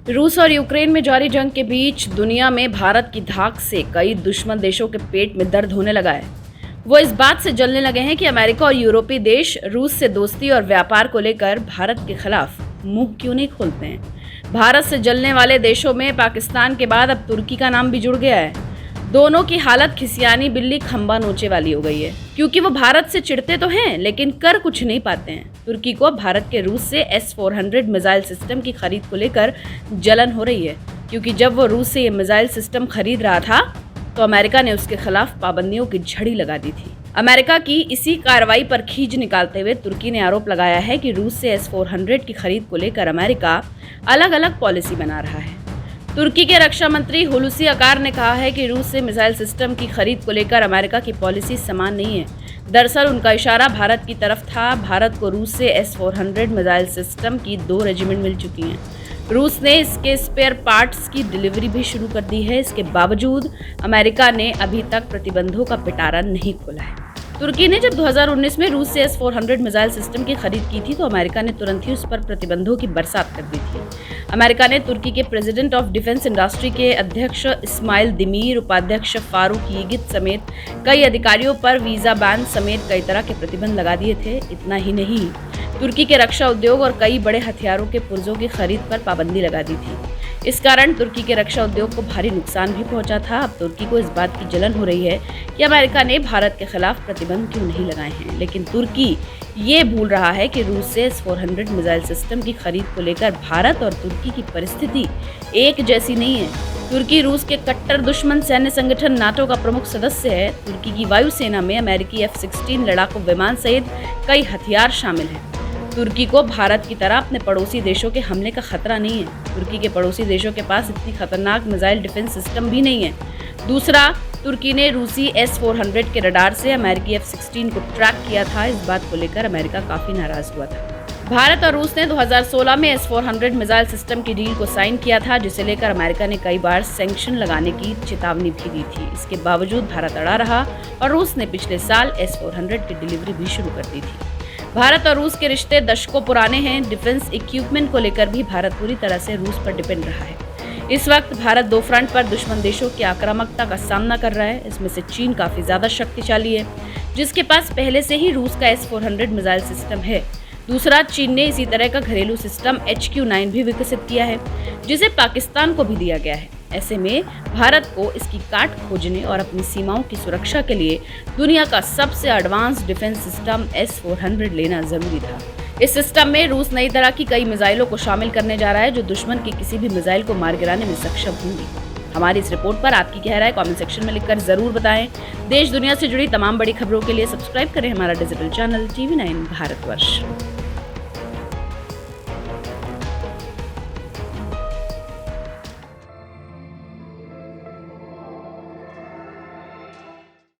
रूस और यूक्रेन में जारी जंग के बीच दुनिया में भारत की धाक से कई दुश्मन देशों के पेट में दर्द होने लगा है। वो इस बात से जलने लगे हैं कि अमेरिका और यूरोपीय देश रूस से दोस्ती और व्यापार को लेकर भारत के खिलाफ मुंह क्यों नहीं खोलते हैं। भारत से जलने वाले देशों में पाकिस्तान के बाद अब तुर्की का नाम भी जुड़ गया है। दोनों की हालत खिसियानी बिल्ली खंबा नोचे वाली हो गई है, क्योंकि वो भारत से चिढ़ते तो हैं लेकिन कर कुछ नहीं पाते हैं। तुर्की को भारत के रूस से S-400 मिसाइल सिस्टम की खरीद को लेकर जलन हो रही है, क्योंकि जब वो रूस से ये मिसाइल सिस्टम खरीद रहा था तो अमेरिका ने उसके खिलाफ पाबंदियों की झड़ी लगा दी थी। अमेरिका की इसी कार्रवाई पर खींच निकालते हुए तुर्की ने आरोप लगाया है कि रूस से S-400 की खरीद को लेकर अमेरिका अलग अलग पॉलिसी बना रहा है। तुर्की के रक्षा मंत्री हुलूसी अकार ने कहा है कि रूस से मिसाइल सिस्टम की खरीद को लेकर अमेरिका की पॉलिसी समान नहीं है। दरअसल उनका इशारा भारत की तरफ था। भारत को रूस से S-400 मिसाइल सिस्टम की 2 रेजिमेंट मिल चुकी हैं। रूस ने इसके स्पेयर पार्ट्स की डिलीवरी भी शुरू कर दी है। इसके बावजूद अमेरिका ने अभी तक प्रतिबंधों का पिटारा नहीं खोला है। तुर्की ने जब 2019 में रूस से S-400 मिसाइल सिस्टम की खरीद की थी तो अमेरिका ने तुरंत ही उस पर प्रतिबंधों की बरसात कर दी थी। अमेरिका ने तुर्की के प्रेसिडेंट ऑफ डिफेंस इंडस्ट्री के अध्यक्ष इस्माइल दिमीर, उपाध्यक्ष फारूक यीगित समेत कई अधिकारियों पर वीजा बैन समेत कई तरह के प्रतिबंध लगा दिए थे। इतना ही नहीं, तुर्की के रक्षा उद्योग और कई बड़े हथियारों के पुर्जों की खरीद पर पाबंदी लगा दी थी। इस कारण तुर्की के रक्षा उद्योग को भारी नुकसान भी पहुंचा था। अब तुर्की को इस बात की जलन हो रही है कि अमेरिका ने भारत के खिलाफ प्रतिबंध क्यों नहीं लगाए हैं, लेकिन तुर्की ये भूल रहा है कि रूस से S-400 मिसाइल सिस्टम की खरीद को लेकर भारत और तुर्की की परिस्थिति एक जैसी नहीं है। तुर्की रूस के कट्टर दुश्मन सैन्य संगठन नाटो का प्रमुख सदस्य है। तुर्की की वायुसेना में अमेरिकी F-16 लड़ाकू विमान सहित कई हथियार शामिल हैं। तुर्की को भारत की तरह अपने पड़ोसी देशों के हमले का खतरा नहीं है। तुर्की के पड़ोसी देशों के पास इतनी खतरनाक मिसाइल डिफेंस सिस्टम भी नहीं है। दूसरा, तुर्की ने रूसी S-400 के रडार से अमेरिकी F-16 को ट्रैक किया था। इस बात को लेकर अमेरिका काफी नाराज हुआ था। भारत और रूस ने 2016 में S-400 मिसाइल सिस्टम की डील को साइन किया था, जिसे लेकर अमेरिका ने कई बार सैंक्शन लगाने की चेतावनी भी दी थी। इसके बावजूद भारत अड़ा रहा और रूस ने पिछले साल S-400 की डिलीवरी भी शुरू कर दी थी। भारत और रूस के रिश्ते दशकों पुराने हैं। डिफेंस इक्विपमेंट को लेकर भी भारत पूरी तरह से रूस पर डिपेंड रहा है। इस वक्त भारत 2 फ्रंट पर दुश्मन देशों की आक्रामकता का सामना कर रहा है। इसमें से चीन काफी ज्यादा शक्तिशाली है, जिसके पास पहले से ही रूस का S-400 मिसाइल सिस्टम है। दूसरा, चीन ने इसी तरह का घरेलू सिस्टम HQ-9 भी विकसित किया है, जिसे पाकिस्तान को भी दिया गया है। ऐसे में भारत को इसकी काट खोजने और अपनी सीमाओं की सुरक्षा के लिए दुनिया का सबसे एडवांस डिफेंस सिस्टम S-400 लेना जरूरी था। इस सिस्टम में रूस नई तरह की कई मिसाइलों को शामिल करने जा रहा है, जो दुश्मन की किसी भी मिसाइल को मार गिराने में सक्षम होंगी। हमारी इस रिपोर्ट पर आपकी क्या राय कमेंट सेक्शन में लिखकर जरूर बताएं। देश दुनिया से जुड़ी तमाम बड़ी खबरों के लिए सब्सक्राइब करें हमारा डिजिटल चैनल TV9 भारतवर्ष।